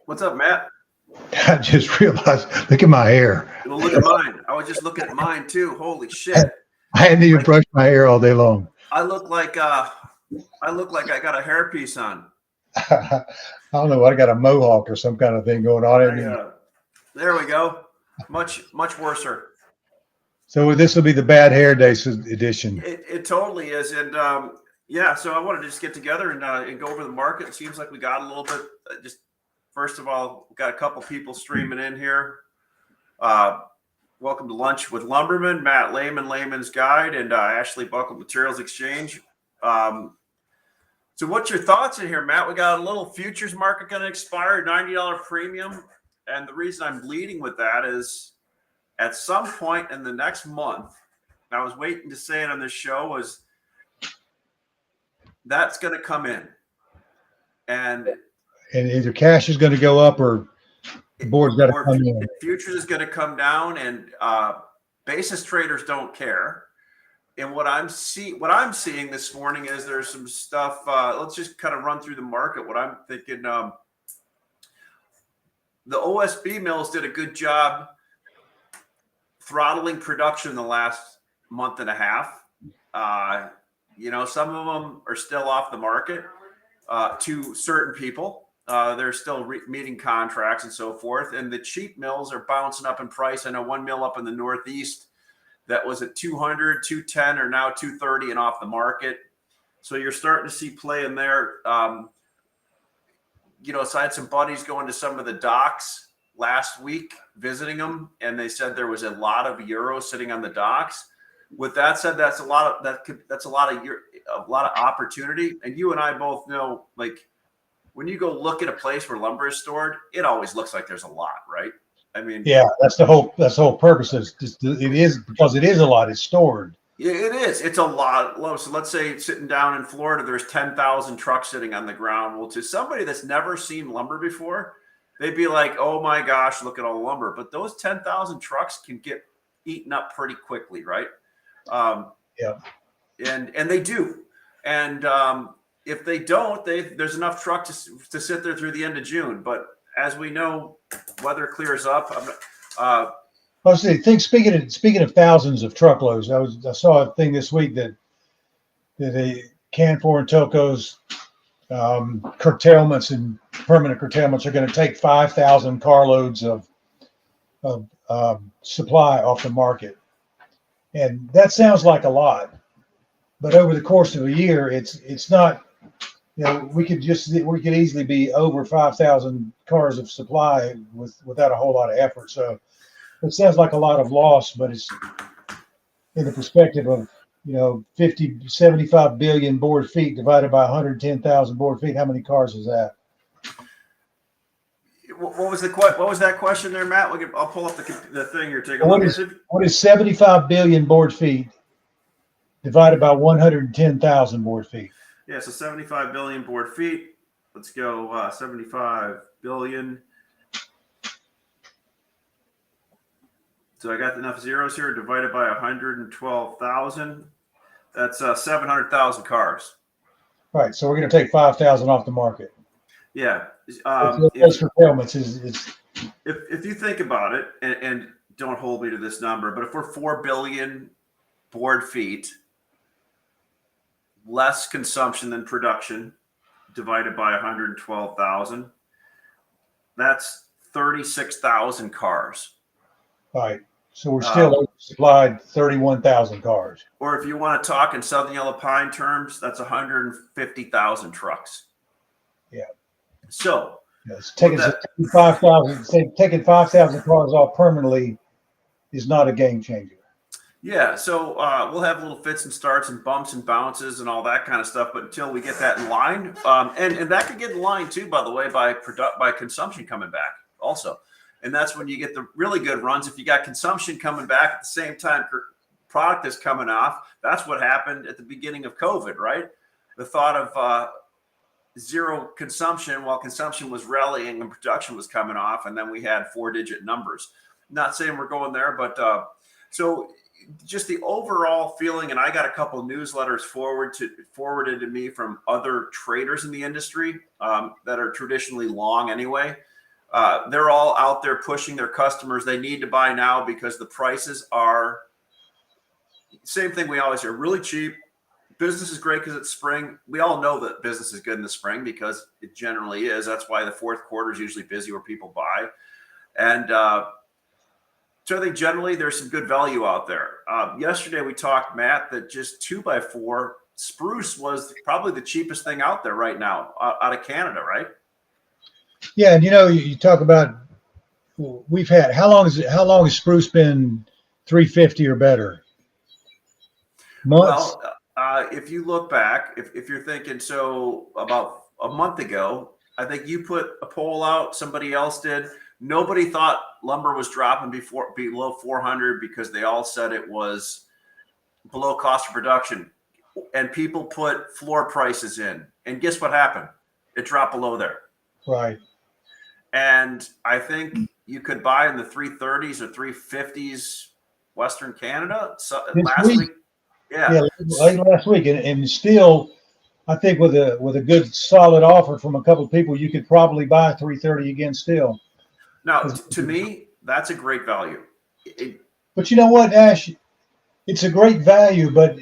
What's up, Matt? I just realized, look at my hair. Well, look at mine. I was just looking at mine too. Holy shit! I hadn't even Like brushed my hair all day long. I look like I look like I got a hairpiece on. I don't know what I got a mohawk or some kind of thing going on. I There we go. Much worser. So this will be the bad hair days edition. It totally is, and yeah. So I wanted to just get together and go over the market. It seems like we got a little bit. Just first of all, we got a couple people streaming in here. Uh, Welcome to lunch with Lumbermen, Matt Lehman, Lehman's Guide, and Ashley Buckle Materials Exchange. So what's your thoughts in here, Matt? We got a little futures market going to expire, $90 premium. And the reason I'm leading with that is at some point in the next month, I was waiting to say it on this show, was that's going to come in. And either cash is going to go up or the board's got to come in. Futures is going to come down, and basis traders don't care. And what I'm seeing this morning is there's some stuff. Let's just kind of run through the market. What I'm thinking, the OSB mills did a good job throttling production in the last month and a half. Some of them are still off the market to certain people. They're still meeting contracts and so forth. And the cheap mills are bouncing up in price. I know one mill up in the Northeast that was at 200, 210 or now 230 and off the market. So you're starting to see play in there. So I had some buddies going to some of the docks last week, visiting them, and they said there was a lot of euros sitting on the docks. With that said, that's a lot of opportunity. And you and I both know, like, when you go look at a place where lumber is stored, it always looks like there's a lot, right? I mean, yeah, that's the whole purpose. It is because it is a lot. It's stored. Yeah, it is. It's a lot. So let's say sitting down in Florida, there's 10,000 trucks sitting on the ground. Well, to somebody that's never seen lumber before, they'd be like, "Oh my gosh, look at all the lumber!" But those 10,000 trucks can get eaten up pretty quickly, right? Yeah, and they do. And if they don't, there's enough truck to sit there through the end of June. But as we know, weather clears up. Speaking of thousands of truckloads, I saw a thing this week that the Canfor and Toco's curtailments and permanent curtailments are going to take 5,000 carloads of supply off the market, and that sounds like a lot. But over the course of a year, it's not. We could easily be over 5,000 cars of supply without a whole lot of effort. So it sounds like a lot of loss, but it's in the perspective of 75 billion board feet divided by 110,000 board feet. How many cars is that? What was that question there, Matt? I'll pull up the thing here. Take a look. What is 75 billion board feet divided by 110,000 board feet? Yeah, so 75 billion board feet. Let's go 75 billion. So I got enough zeros here, divided by 112,000. That's 700,000 cars. Right, so we're going to take 5,000 off the market. Yeah. If you think about it, and don't hold me to this number, but if we're 4 billion board feet, less consumption than production, divided by 112,000, that's 36,000 cars. Right. So we're still supplied 31,000 cars. Or if you want to talk in Southern Yellow Pine terms, that's 150,000 trucks. Yeah. So taking 5,000 cars off permanently is not a game changer. Yeah, so we'll have little fits and starts and bumps and bounces and all that kind of stuff, but until we get that in line, and that could get in line too, by the way, by consumption coming back also, and that's when you get the really good runs. If you got consumption coming back at the same time product is coming off, that's what happened at the beginning of COVID, right? The thought of zero consumption while consumption was rallying and production was coming off, and then we had 4-digit numbers. Not saying we're going there, but so just the overall feeling, and I got a couple of newsletters forwarded to me from other traders in the industry that are traditionally long anyway. They're all out there pushing their customers. They need to buy now because the prices are same thing we always hear, really cheap. Business is great because it's spring. We all know that business is good in the spring because it generally is. That's why the fourth quarter is usually busy where people buy. And so I think generally there's some good value out there. Yesterday we talked, Matt, that just 2x4 spruce was probably the cheapest thing out there right now out of Canada, right? Yeah, and you talk about we've had how long has spruce been 350 or better? Months. Well, if you look back, if you're thinking so about a month ago, I think you put a poll out, somebody else did. Nobody thought lumber was dropping below 400 because they all said it was below cost of production. And people put floor prices in. And guess what happened? It dropped below there. Right. And I think you could buy in the 330s or 350s Western Canada last week. Yeah, late last week. And still, I think with a good solid offer from a couple of people, you could probably buy 330 again still. Now, to me, that's a great value. But you know what, Ash? It's a great value, but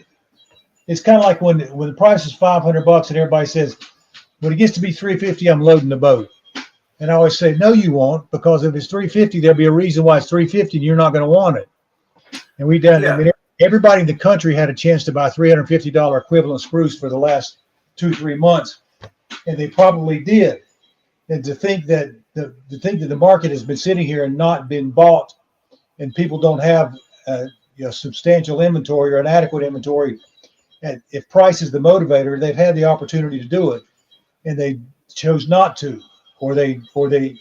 it's kind of like when the price is $500 and everybody says, when it gets to be 350, I'm loading the boat. And I always say, no, you won't, because if it's 350, there'll be a reason why it's 350 and you're not going to want it. And we done. Yeah. I mean, everybody in the country had a chance to buy $350 equivalent spruce for the last 2-3 months, and they probably did. And to think that the market has been sitting here and not been bought, and people don't have substantial inventory or an adequate inventory, and if price is the motivator, they've had the opportunity to do it, and they chose not to, or they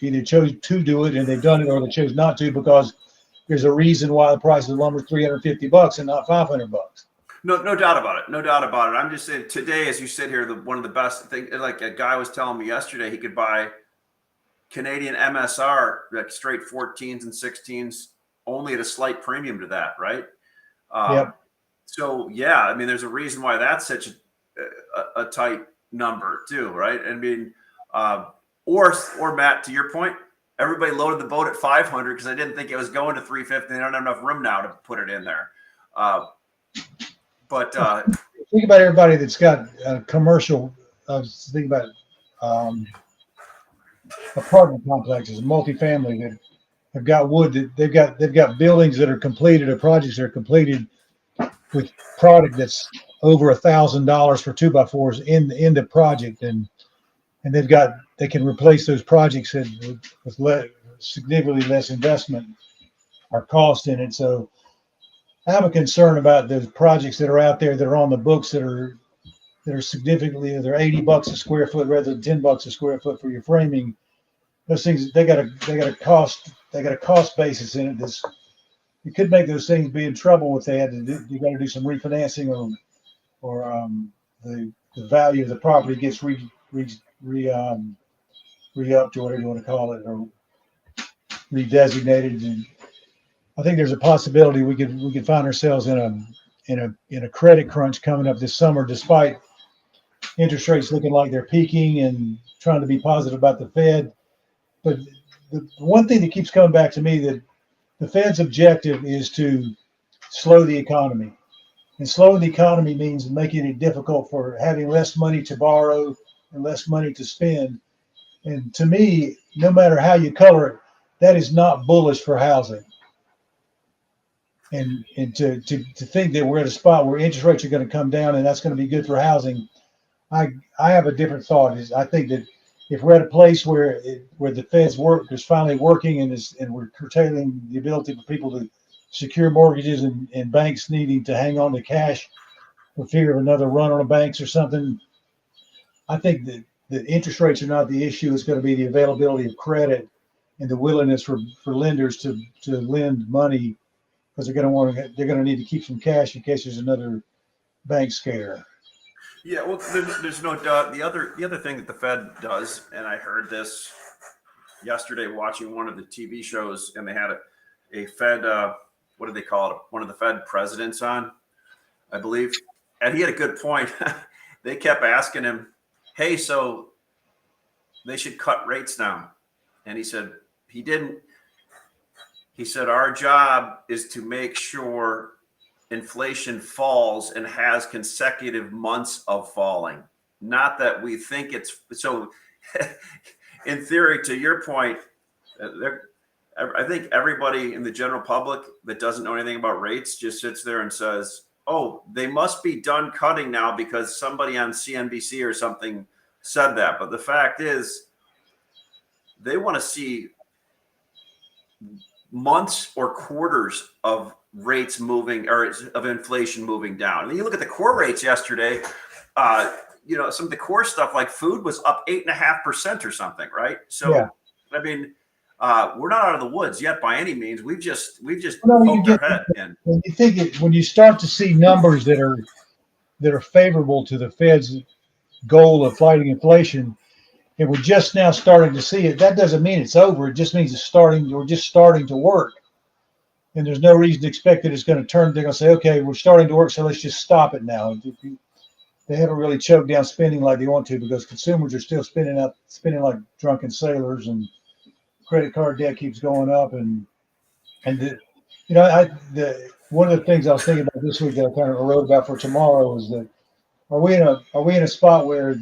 either chose to do it and they've done it, or they chose not to because there's a reason why the price of lumber is $350 and not $500. No doubt about it. No doubt about it. I'm just saying today, as you sit here, one of the best things, like a guy was telling me yesterday, he could buy Canadian MSR, like straight 14s and 16s, only at a slight premium to that, right? Yep. So yeah, I mean, there's a reason why that's such a tight number too, right? I mean, or Matt, to your point, everybody loaded the boat at 500 because I didn't think it was going to 350. They don't have enough room now to put it in there. But think about everybody that's got a commercial. I was thinking about apartment complexes, multifamily that have got wood. That they've got buildings that are completed or projects that are completed with product that's over $1,000 for 2x4s in the project, and they can replace those projects with significantly less investment or cost in it. So I have a concern about those projects that are out there that are on the books that are significantly, they're $80 a square foot rather than $10 a square foot for your framing. Those things they got a cost basis in it. You could make those things be in trouble if they had to you got to do some refinancing or the value of the property gets re-upped or whatever you want to call it, or redesignated. And I think there's a possibility we could find ourselves in a credit crunch coming up this summer, despite interest rates looking like they're peaking and trying to be positive about the Fed. But the one thing that keeps coming back to me, that the Fed's objective is to slow the economy. And slowing the economy means making it difficult for having less money to borrow and less money to spend. And to me, no matter how you color it, that is not bullish for housing. And to think that we're at a spot where interest rates are going to come down and that's going to be good for housing, I have a different thought. I think that if we're at a place where the Fed's work is finally working and we're curtailing the ability for people to secure mortgages and banks needing to hang on to cash for fear of another run on the banks or something, I think that the interest rates are not the issue. It's going to be the availability of credit and the willingness for lenders to lend money, because they're going to need to keep some cash in case there's another bank scare. Yeah, well, there's no doubt. The other thing that the Fed does, and I heard this yesterday watching one of the TV shows, and they had a Fed, what do they call it? One of the Fed presidents on, I believe, and he had a good point. They kept asking him, "Hey, so they should cut rates now," and he said, he didn't. He said our job is to make sure inflation falls and has consecutive months of falling. Not that we think it's so. In theory, to your point, I think everybody in the general public that doesn't know anything about rates just sits there and says, "Oh, they must be done cutting now because somebody on CNBC or something said that." But the fact is, they want to see months or quarters of rates moving or of inflation moving down. I mean, you look at the core rates yesterday. Some of the core stuff like food was up 8.5% or something, right? So, Yeah. I mean, we're not out of the woods yet by any means. We've just No, poked our head in. when you think when you start to see numbers that are favorable to the Fed's goal of fighting inflation, and we're just now starting to see it, that doesn't mean it's over. It just means we're just starting to work. And there's no reason to expect that it's going to turn. They're going to say, okay, we're starting to work, so let's just stop it now. They haven't really choked down spending like they want to, because consumers are still spending like drunken sailors, and credit card debt keeps going up. And one of the things I was thinking about this week that I kind of wrote about for tomorrow is that are we in a spot where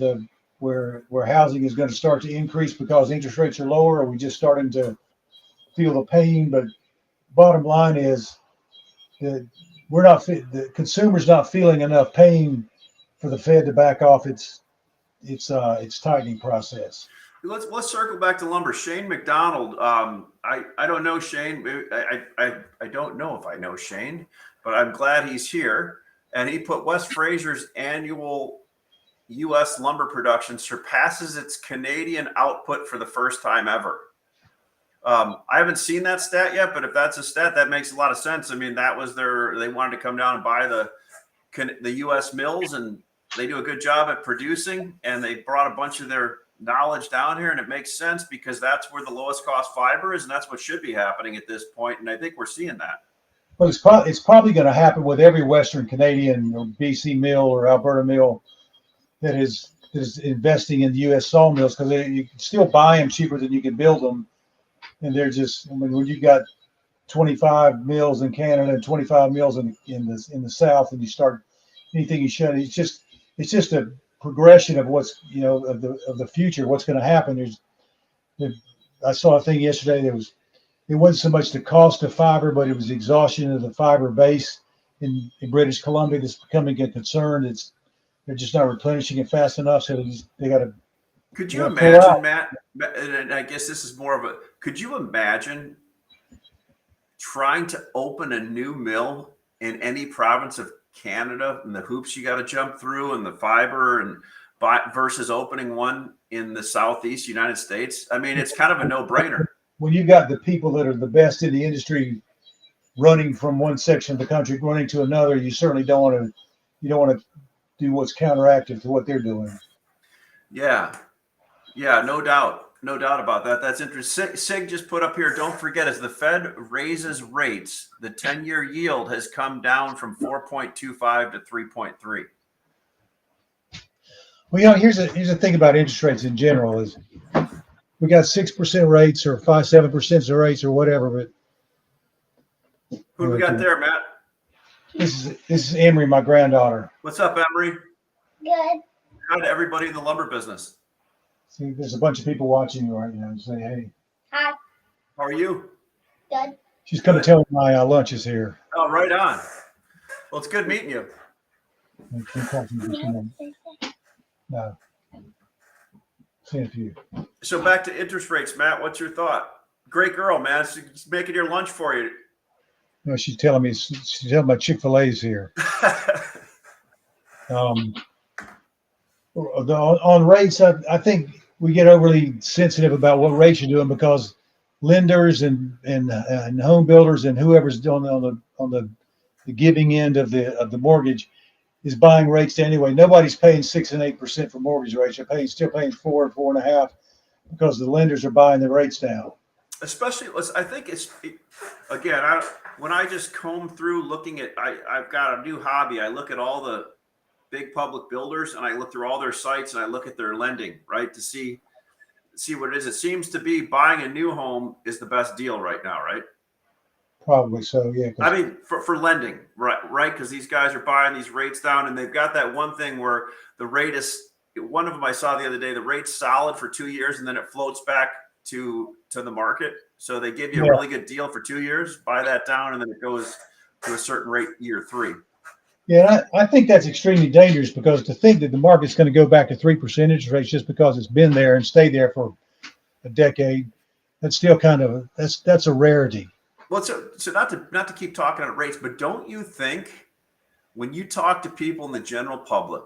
where housing is going to start to increase because interest rates are lower? Or are we just starting to feel the pain? But bottom line is that the consumer's not feeling enough pain for the Fed to back off its tightening process. Let's circle back to lumber. Shane McDonald. I don't know Shane. I don't know if I know Shane, but I'm glad he's here. And he put West Fraser's annual U.S. lumber production surpasses its Canadian output for the first time ever. I haven't seen that stat yet, but if that's a stat, that makes a lot of sense. I mean, that was they wanted to come down and buy the U.S. mills, and they do a good job at producing, and they brought a bunch of their knowledge down here, and it makes sense because that's where the lowest cost fiber is, and that's what should be happening at this point. And I think we're seeing that. Well, it's probably going to happen with every Western Canadian or BC mill or Alberta mill that is investing in the U.S. sawmills, because you can still buy them cheaper than you can build them, and they're just. I mean, when you got 25 mills in Canada and 25 mills in the South, and you start anything you shut, it's just a progression of what's of the future, what's going to happen. I saw a thing yesterday that it wasn't so much the cost of fiber, but it was the exhaustion of the fiber base in British Columbia that's becoming a concern. They're just not replenishing it fast enough, so they got to. Could you imagine, Matt? And I guess this is more of a. Could you imagine trying to open a new mill in any province of Canada, and the hoops you got to jump through, and the fiber, and versus opening one in the Southeast United States? I mean, it's kind of a no-brainer. When you got the people that are the best in the industry running from one section of the country running to another, you certainly don't want to do what's counteractive to what they're doing. Yeah, no doubt about that. That's interesting. Sig just put up here, don't forget, as the Fed raises rates, the 10-year yield has come down from 4.25 to 3.3. Well, here's the thing about interest rates in general is we got 6% rates or 5-7% rates or whatever, but who do we got there, Matt? This is Emery, my granddaughter. What's up, Emery? Good. Hi to everybody in the lumber business. See, there's a bunch of people watching you right now. Say, hey. Hi. How are you? Good. She's come to tell me my lunch is here. Oh, right on. Well, it's good meeting you. No. Seeing a few. So back to interest rates, Matt. What's your thought? Great girl, man. She's making your lunch for you. No, she's telling my Chick-fil-A's here. On rates, I think we get overly sensitive about what rates you're doing, because lenders and home builders and whoever's on the giving end of the mortgage is buying rates anyway. Nobody's paying 6 and 8% for mortgage rates. They're still paying 4 and 4.5% because the lenders are buying the rates down. Especially, I think when I just comb through looking at, I've got a new hobby. I look at all the big public builders, and I look through all their sites, and I look at their lending, right, to see see what it is. It seems to be buying a new home is the best deal right now, right? Probably so, yeah. I mean, for lending, right? Because these guys are buying these rates down, and they've got that one thing where the rate is. One of them I saw the other day. The rate's solid for 2 years, and then it floats back to the market. So they give you a really good deal for 2 years. Buy that down, and then it goes to a certain rate year 3. Yeah, I think that's extremely dangerous, because to think that the market's going to go back to 3% interest rates just because it's been there and stayed there for a decade, that's still kind of that's a rarity. Well, so not to keep talking on rates, but don't you think when you talk to people in the general public,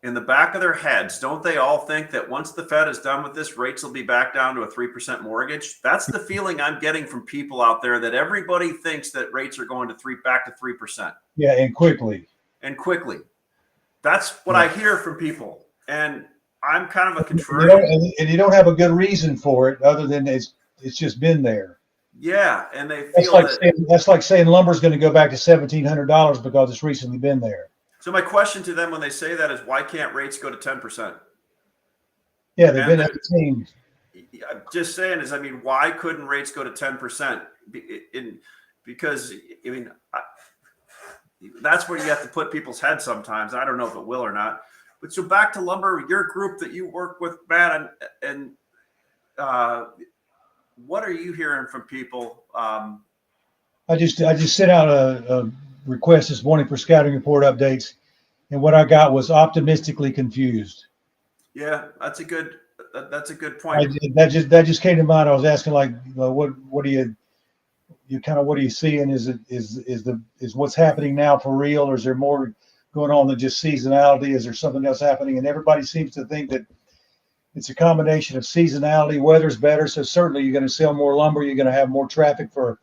in the back of their heads, don't they all think that once the Fed is done with this, rates will be back down to a 3% mortgage? That's the feeling I'm getting from people out there, that everybody thinks that rates are going to back to 3%. Yeah, and quickly. And quickly. That's what I hear from people. And I'm kind of a contrarian. And you don't have a good reason for it other than it's just been there. Yeah, and they feel that's like saying lumber's going to go back to $1,700 because it's recently been there. So my question to them when they say that is, why can't rates go to 10%? Yeah, they've been at the team. I'm just saying is, I mean, why couldn't rates go to 10%? Because, I mean, that's where you have to put people's heads sometimes. I don't know if it will or not. But so back to lumber, your group that you work with, Matt, and what are you hearing from people? I just sent out a request this morning for scouting report updates, and what I got was optimistically confused. Yeah, that's a good point. That just came to mind. I was asking, like, what do what are you seeing? Is what's happening now for real, or is there more going on than just seasonality? Is there something else happening? And everybody seems to think that it's a combination of seasonality. Weather's better, so certainly you're going to sell more lumber. You're going to have more traffic for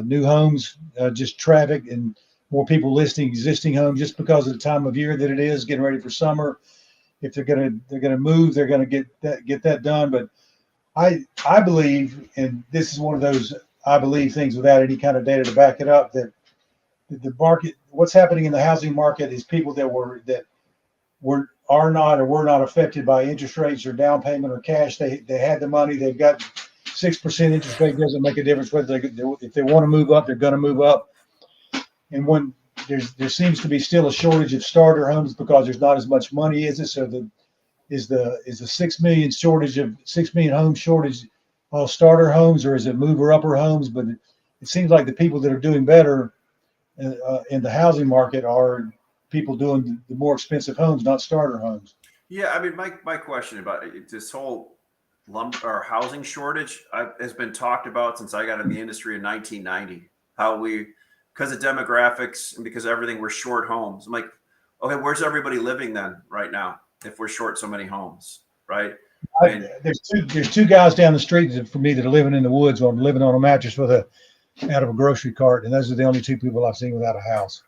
new homes, just traffic, and more people listing existing homes just because of the time of year that it is, getting ready for summer. If they're gonna move, they're gonna get that done. But I believe, and this is one of those I believe things without any kind of data to back it up, that the market, what's happening in the housing market is people that are not affected by interest rates or down payment or cash. They had the money. They've got 6% interest rate. Doesn't make a difference whether if they want to move up, they're going to move up. And when there seems to be still a shortage of starter homes because there's not as much money, is it? So is the 6 million home shortage all starter homes, or is it mover upper homes? But it seems like the people that are doing better in the housing market are people doing the more expensive homes, not starter homes. Yeah, I mean, my question about this whole lumber or housing shortage has been talked about since I got in the industry in 1990. How because of demographics and because of everything, we're short homes. I'm like, okay, where's everybody living then right now if we're short so many homes, right? There's two guys down the street for me that are living in the woods, or living on a mattress out of a grocery cart, and those are the only two people I've seen without a house.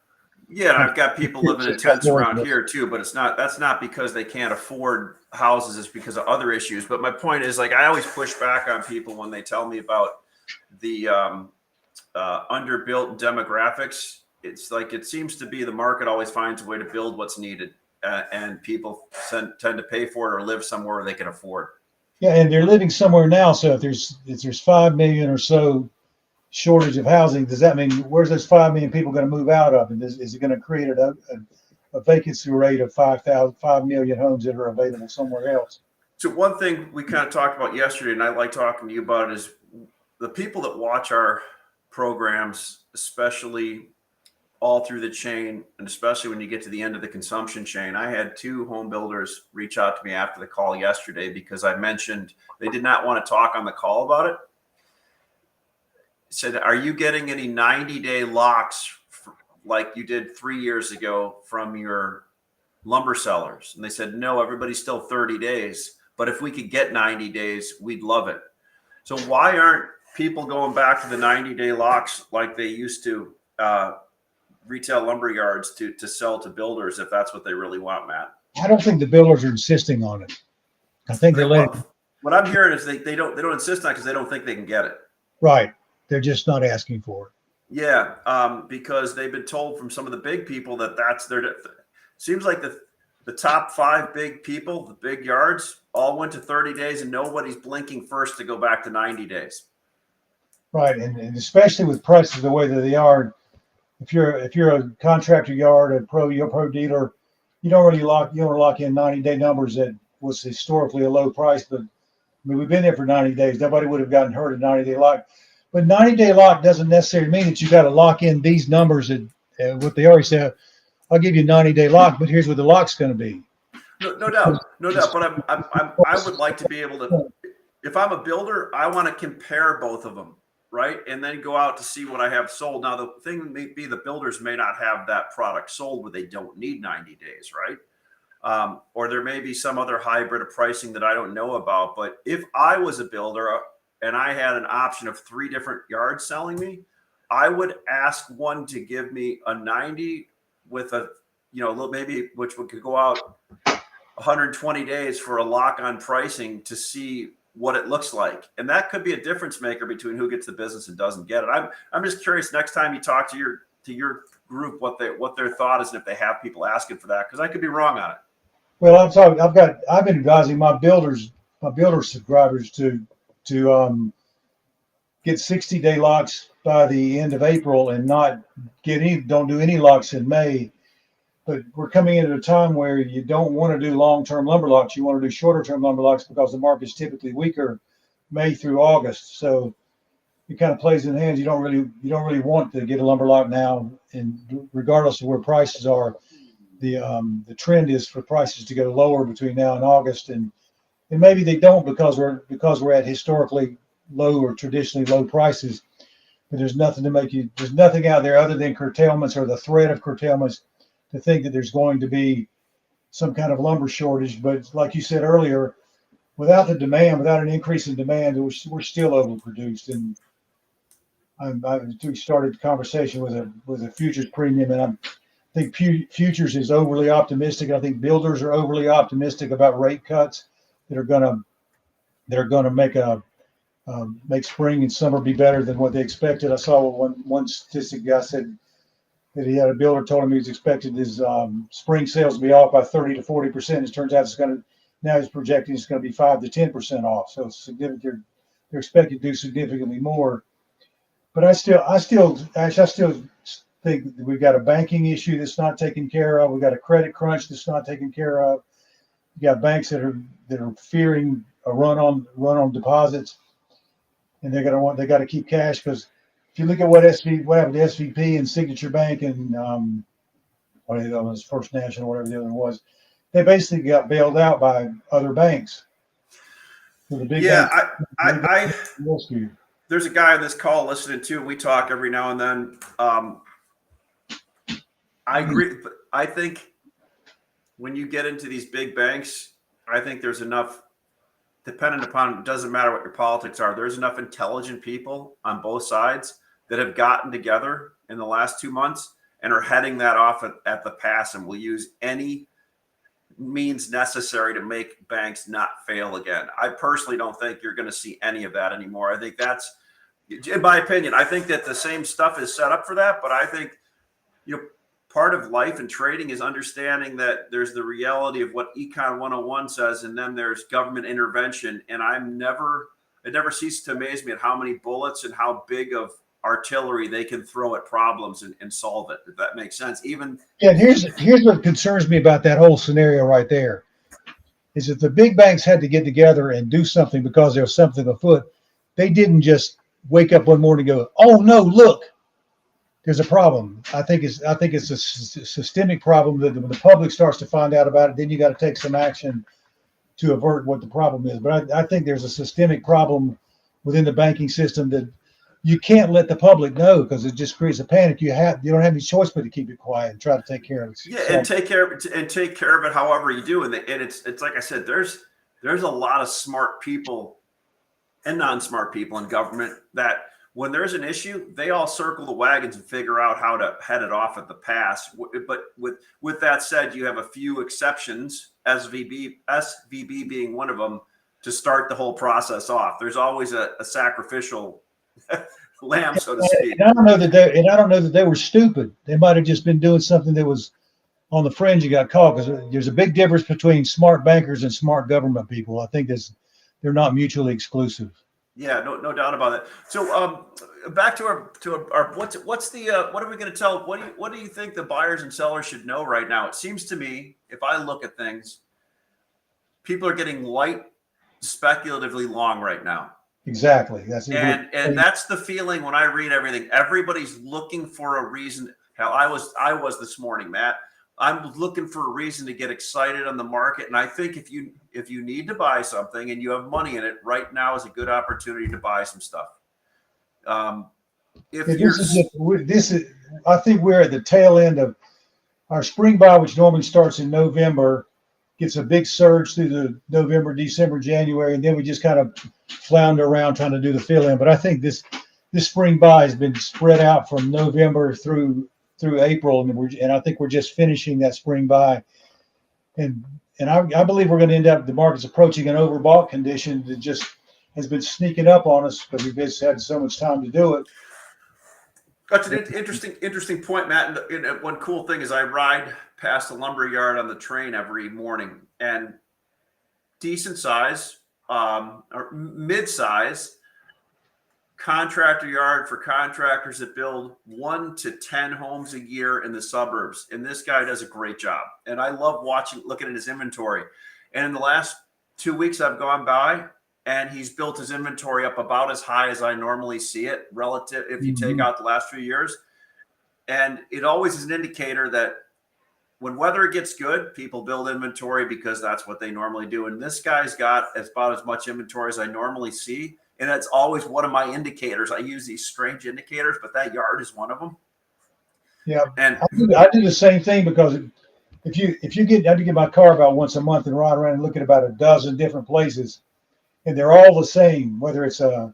Yeah, and I've got people living in tents around here too, but that's not because they can't afford houses. It's because of other issues. But my point is, like, I always push back on people when they tell me about the underbuilt demographics. It's like, it seems to be the market always finds a way to build what's needed, and people tend to pay for it or live somewhere they can afford. Yeah, and they're living somewhere now. So if there's 5 million or so shortage of housing, does that mean where's those 5 million people going to move out of? And is it going to create a vacancy rate of 5 million homes that are available somewhere else? So one thing we kind of talked about yesterday, and I like talking to you about it, is the people that watch our programs, especially all through the chain, and especially when you get to the end of the consumption chain. I had 2 home builders reach out to me after the call yesterday because I mentioned they did not want to talk on the call about it. Said, are you getting any 90-day locks like you did 3 years ago from your lumber sellers? And they said, no, everybody's still 30 days. But if we could get 90 days, we'd love it. So why aren't people going back to the 90-day locks like they used to, retail lumber yards to sell to builders if that's what they really want, Matt? I don't think the builders are insisting on it. I think they're letting. What I'm hearing is they don't insist on it because they don't think they can get it. Right. They're just not asking for it. Yeah, because they've been told from some of the big people that that's their. Seems like the top 5 big people, the big yards, all went to 30 days and nobody's blinking first to go back to 90 days. Right, and especially with prices the way that they are, if you're a contractor yard, your pro dealer, you don't lock in 90-day numbers that was historically a low price. But I mean, we've been there for 90 days. Nobody would have gotten hurt at 90-day lock. But 90-day lock doesn't necessarily mean that you got to lock in these numbers that what they already said. I'll give you a 90-day lock, but here's what the lock's going to be. No doubt. But I would like to be able to, if I'm a builder, I want to compare both of them, right? And then go out to see what I have sold. Now, the thing may be the builders may not have that product sold where they don't need 90 days, right? Or there may be some other hybrid of pricing that I don't know about. But if I was a builder and I had an option of 3 different yards selling me, I would ask one to give me a 90 with a, maybe which could go out 120 days for a lock on pricing to see what it looks like. And that could be a difference maker between who gets the business and doesn't get it. I'm just curious next time you talk to your group, what their thought is and if they have people asking for that, because I could be wrong on it. Well, I've been advising my builder subscribers to get 60-day locks by the end of April and don't do any locks in May. But we're coming into a time where you don't want to do long-term lumber locks. You want to do shorter-term lumber locks because the market's typically weaker May through August. So it kind of plays in hands. You don't really want to get a lumber lock now, and regardless of where prices are, the trend is for prices to go lower between now and August, and maybe they don't because we're at historically low or traditionally low prices. But there's nothing out there other than curtailments or the threat of curtailments to think that there's going to be some kind of lumber shortage. But like you said earlier, without an increase in demand, we're still overproduced. And I started the conversation with a futures premium, and I think futures is overly optimistic. I think builders are overly optimistic about rate cuts that are going to make spring and summer be better than what they expected. I saw one statistic guy said that he had a builder told him he was expected his spring sales to be off by 30 to 40%. It turns out now he's projecting it's going to be 5 to 10% off. So it's significant. They're expected to do significantly more. But I still think that we've got a banking issue that's not taken care of. We've got a credit crunch that's not taken care of. You got banks that are fearing a run on deposits, and they got to keep cash, because if you look at what happened to SVP and Signature Bank and what it was, First National, whatever the other one was, they basically got bailed out by other banks. So the big banks, there's a guy on this call listening to, and we talk every now and then. I agree. I think when you get into these big banks, I think there's enough, dependent upon, it doesn't matter what your politics are, there's enough intelligent people on both sides that have gotten together in the last 2 months and are heading that off at the pass, and will use any means necessary to make banks not fail again. I personally don't think you're going to see any of that anymore. I think that's, in my opinion, I think that the same stuff is set up for that, but I think, part of life and trading is understanding that there's the reality of what Econ 101 says, and then there's government intervention. And it never ceases to amaze me at how many bullets and how big of artillery they can throw at problems and solve it, if that makes sense. Here's what concerns me about that whole scenario right there, is if the big banks had to get together and do something because there was something afoot, they didn't just wake up one morning and go, "Oh no, look, there's a problem." I think it's a systemic problem that when the public starts to find out about it, then you got to take some action to avert what the problem is. But I think there's a systemic problem within the banking system that you can't let the public know, because it just creates a panic. You don't have any choice but to keep it quiet and try to take care of it. Yeah, and take care of it however you do. And it's like I said, there's a lot of smart people and non-smart people in government that, when there's an issue, they all circle the wagons and figure out how to head it off at the pass. But with that said, you have a few exceptions, SVB being one of them, to start the whole process off. There's always a sacrificial lamb, so to speak. And I don't know that they were stupid. They might have just been doing something that was on the fringe you got caught, because there's a big difference between smart bankers and smart government people. I think they're not mutually exclusive. Yeah, no doubt about that. So, back to our what are we going to tell? What do you think the buyers and sellers should know right now? It seems to me, if I look at things, people are getting light, speculatively long right now. Exactly. And that's the feeling when I read everything. Everybody's looking for a reason. Hell, I was this morning, Matt. I'm looking for a reason to get excited on the market. And I think if you need to buy something and you have money in it, right now is a good opportunity to buy some stuff. I think we're at the tail end of our spring buy, which normally starts in November, gets a big surge through the November, December, January, and then we just kind of flounder around trying to do the fill in. But I think this spring buy has been spread out from November through April, and I think we're just finishing that spring buy, and I believe we're going to end up, the market's approaching an overbought condition that just has been sneaking up on us because we've just had so much time to do it. That's an interesting point, Matt. And one cool thing is I ride past the lumber yard on the train every morning, and decent size or mid-size contractor yard for contractors that build 1 to 10 homes a year in the suburbs. And this guy does a great job. And I love looking at his inventory. And in the last 2 weeks I've gone by, and he's built his inventory up about as high as I normally see it relative if you take out the last few years. And it always is an indicator that when weather gets good, people build inventory because that's what they normally do. And this guy's got about as much inventory as I normally see. And that's always one of my indicators. I use these strange indicators, but that yard is one of them. Yeah, and I do the same thing, because I get my car about once a month and ride around and look at about a dozen different places, and they're all the same. Whether it's a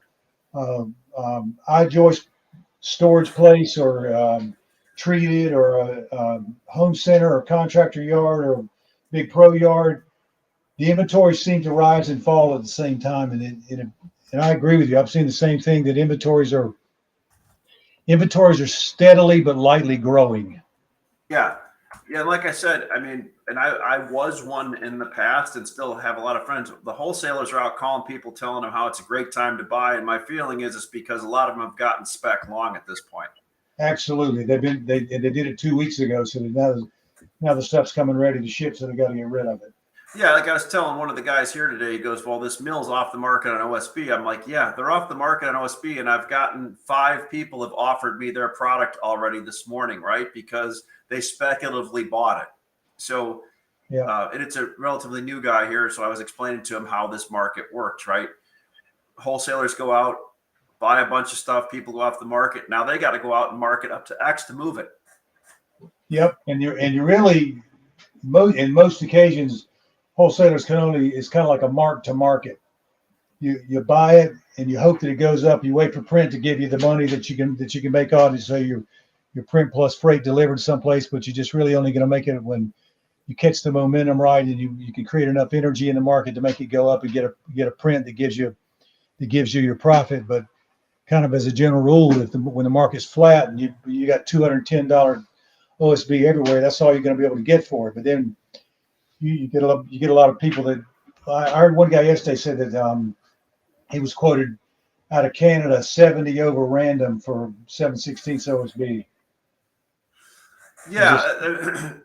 I-joist storage place or treated or a home center or contractor yard or big pro yard, the inventories seem to rise and fall at the same time, and I agree with you. I've seen the same thing, that inventories are steadily but lightly growing. Yeah. Like I said, I mean, and I was one in the past and still have a lot of friends. The wholesalers are out calling people, telling them how it's a great time to buy. And my feeling is it's because a lot of them have gotten spec long at this point. Absolutely. They did it 2 weeks ago. So now the stuff's coming ready to ship. So they got to get rid of it. Yeah, like I was telling one of the guys here today, he goes, well, this mill's off the market on OSB. I'm like, yeah, they're off the market on OSB. And I've gotten 5 people have offered me their product already this morning, right? Because they speculatively bought it. So, yeah. And it's a relatively new guy here. So I was explaining to him how this market works, right? Wholesalers go out, buy a bunch of stuff. People go off the market. Now they got to go out and market up to X to move it. Yep. And you really, in most occasions, wholesalers it's kind of like a mark to market. You buy it and you hope that it goes up. You wait for print to give you the money that you can make on it. So your print plus freight delivered someplace, but you're just really only going to make it when you catch the momentum right, and you can create enough energy in the market to make it go up and get a print that gives you your profit. But kind of as a general rule, when the market's flat and you got $210 OSB everywhere, that's all you're going to be able to get for it. But then you get a lot of people that, I heard one guy yesterday said that he was quoted out of Canada 70 over random for 7/16 OSB. Yeah,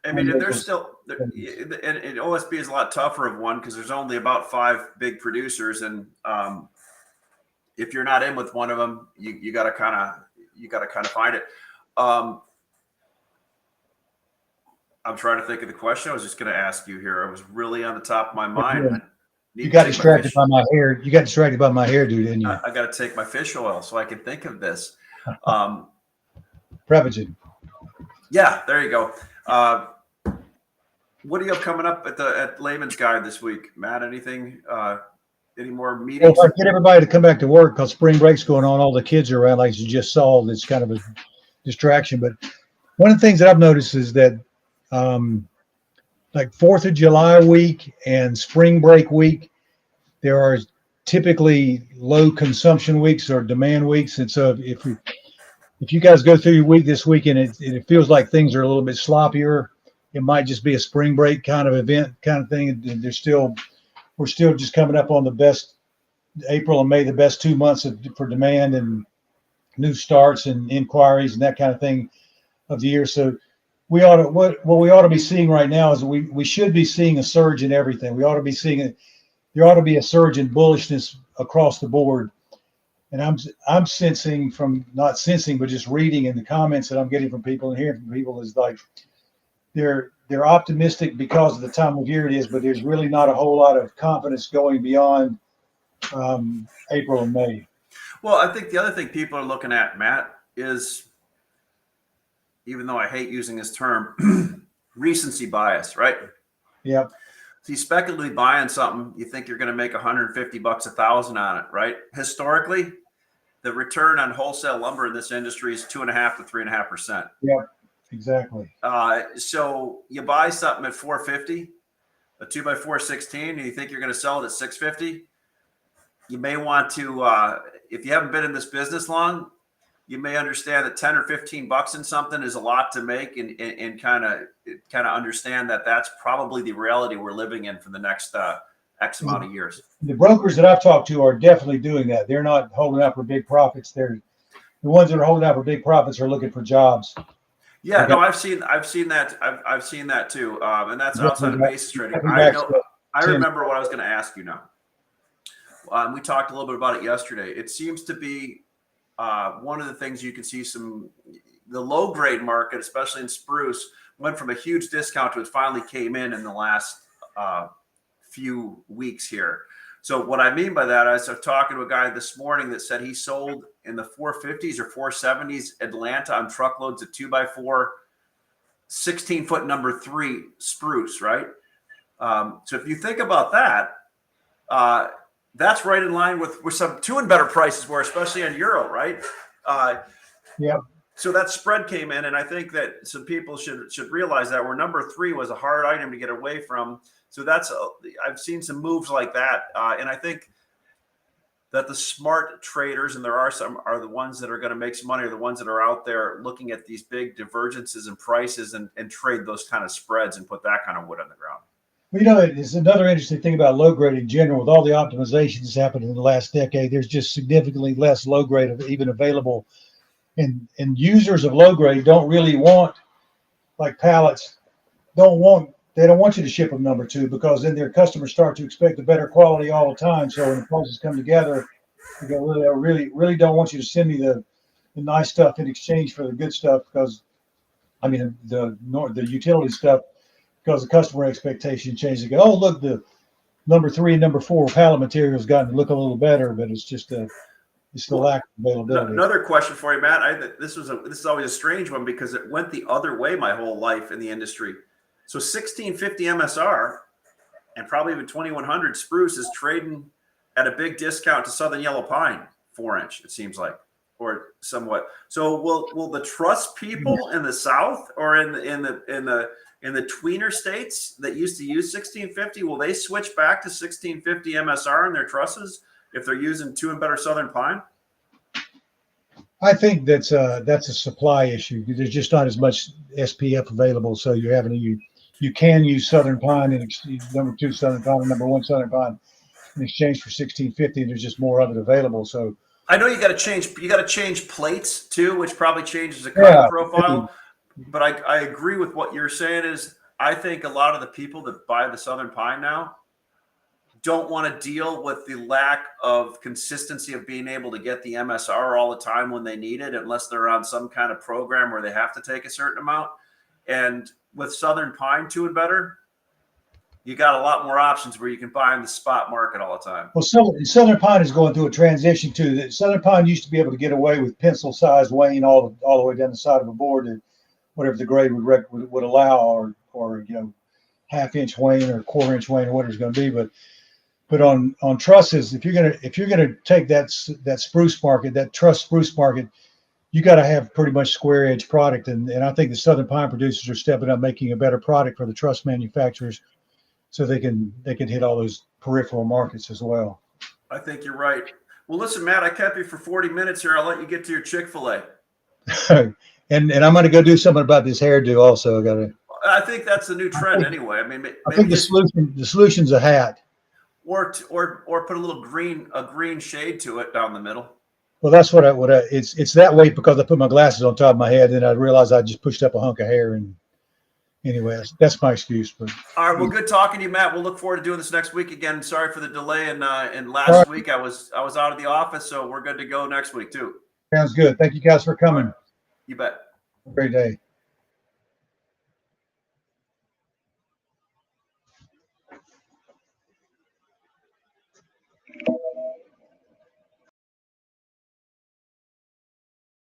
I mean, and there's still, and OSB is a lot tougher of one because there's only about 5 big producers, and if you're not in with one of them, you got to kind of find it. I'm trying to think of the question I was just going to ask you here. I was really on the top of my mind. You got distracted by my hair. You got distracted by my hairdo, didn't you? I got to take my fish oil so I can think of this. Prevagen. Yeah, there you go. What do you have coming up at Layman's Guide this week, Matt? Anything? Any more meetings? Well, if I get everybody to come back to work because spring break's going on, all the kids are around, like you just saw. It's kind of a distraction. But one of the things that I've noticed is that, like 4th of July week and spring break week, there are typically low consumption weeks or demand weeks. And so if you guys go through your week this week and it feels like things are a little bit sloppier, it might just be a spring break kind of event kind of thing. And we're still just coming up on the best April and May, the best 2 months for demand and new starts and inquiries and that kind of thing of the year. So we ought to, what we ought to be seeing right now is we should be seeing a surge in everything. We ought to be seeing there ought to be a surge in bullishness across the board. And I'm sensing from not sensing, but just reading in the comments that I'm getting from people and hearing from people is like they're optimistic because of the time of year it is, but there's really not a whole lot of confidence going beyond April and May. Well, I think the other thing people are looking at, Matt, is, even though I hate using this term, recency bias, right? Yeah. So you speculatively buying something, you think you're going to make $150, $1,000 on it, right? Historically, the return on wholesale lumber in this industry is 2.5% to 3.5%. Yeah, exactly. So you buy something at $450, a 2x4 16, and you think you're going to sell it at $650. You may want to, if you haven't been in this business long, you may understand that 10 or 15 bucks in something is a lot to make, and kind of understand that that's probably the reality we're living in for the next X amount of years. The brokers that I've talked to are definitely doing that. They're not holding out for big profits. The ones that are holding out for big profits are looking for jobs. Yeah, okay. No, I've seen that. I've seen that too, and that's outside of basis trading. I remember what I was going to ask you now. We talked a little bit about it yesterday. It seems to be one of the things you can see the low grade market, especially in spruce, went from a huge discount to it finally came in the last few weeks here. So what I mean by that, I was talking to a guy this morning that said he sold in the 450s or 470s Atlanta on truckloads of 2x4, 16-foot number 3 spruce, right? So if you think about that, that's right in line with where some 2 and better prices were, especially on Euro, right? Yeah. So that spread came in, and I think that some people should realize that where number 3 was a hard item to get away from. So I've seen some moves like that, and I think that the smart traders, and there are some, are the ones that are going to make some money, are the ones that are out there looking at these big divergences in prices and trade those kind of spreads and put that kind of wood on the ground. Well, it's another interesting thing about low grade in general. With all the optimizations that's happened in the last decade, there's just significantly less low grade even available. And users of low grade don't really want, like pallets, they don't want you to ship them number 2, because then their customers start to expect a better quality all the time. So when the prices come together, they go, I really don't want you to send me the nice stuff in exchange for the good stuff, because I mean the utility stuff, because the customer expectation changes. They go, oh, look, the number 3 and number 4 pallet material has gotten to look a little better, but it's just it's the lack of availability. Another question for you, Matt. This is always a strange one, because it went the other way my whole life in the industry. So 1650 MSR and probably even 2100 spruce is trading at a big discount to Southern Yellow Pine 4-inch, it seems like, or somewhat. So will the truss people in the South or in the tweener states that used to use 1650, will they switch back to 1650 MSR in their trusses if they're using 2 and better Southern Pine? I think that's a supply issue. There's just not as much SPF available, so you're having to you can use Southern Pine and number 2 Southern Pine and number 1 Southern Pine in exchange for 1650. And there's just more of it available. So I know you got to change plates too, which probably changes the carbon profile. But I agree with what you're saying. Is I think a lot of the people that buy the Southern Pine now don't want to deal with the lack of consistency of being able to get the MSR all the time when they need it, unless they're on some kind of program where they have to take a certain amount. And with Southern Pine 2 and better, you got a lot more options where you can buy in the spot market all the time. Well, Southern Pine is going through a transition too. That Southern Pine used to be able to get away with pencil-sized weighing all the way down the side of a board, and whatever the grade would allow, or half-inch weighing or quarter-inch weighing or whatever it's going to be. But on trusses, if you're gonna take that spruce market, that truss spruce market, you got to have pretty much square edge product, and I think the Southern Pine producers are stepping up, making a better product for the truss manufacturers, so they can hit all those peripheral markets as well. I think you're right. Well, listen, Matt, I kept you for 40 minutes here. I'll let you get to your Chick-fil-A. and I'm going to go do something about this hairdo also. I got to. I think that's the new trend anyway. I mean, I think maybe just the solution's a hat. or put a little green shade to it down the middle. Well, that's what it's that way because I put my glasses on top of my head and I realized I just pushed up a hunk of hair. And anyway, that's my excuse. But All right, well, good talking to you, Matt. We'll look forward to doing this next week again. Sorry for the delay, and All last right. week I was out of the office, so we're good to go next week too. sounds good. Thank you guys for coming. You bet. Have a great day.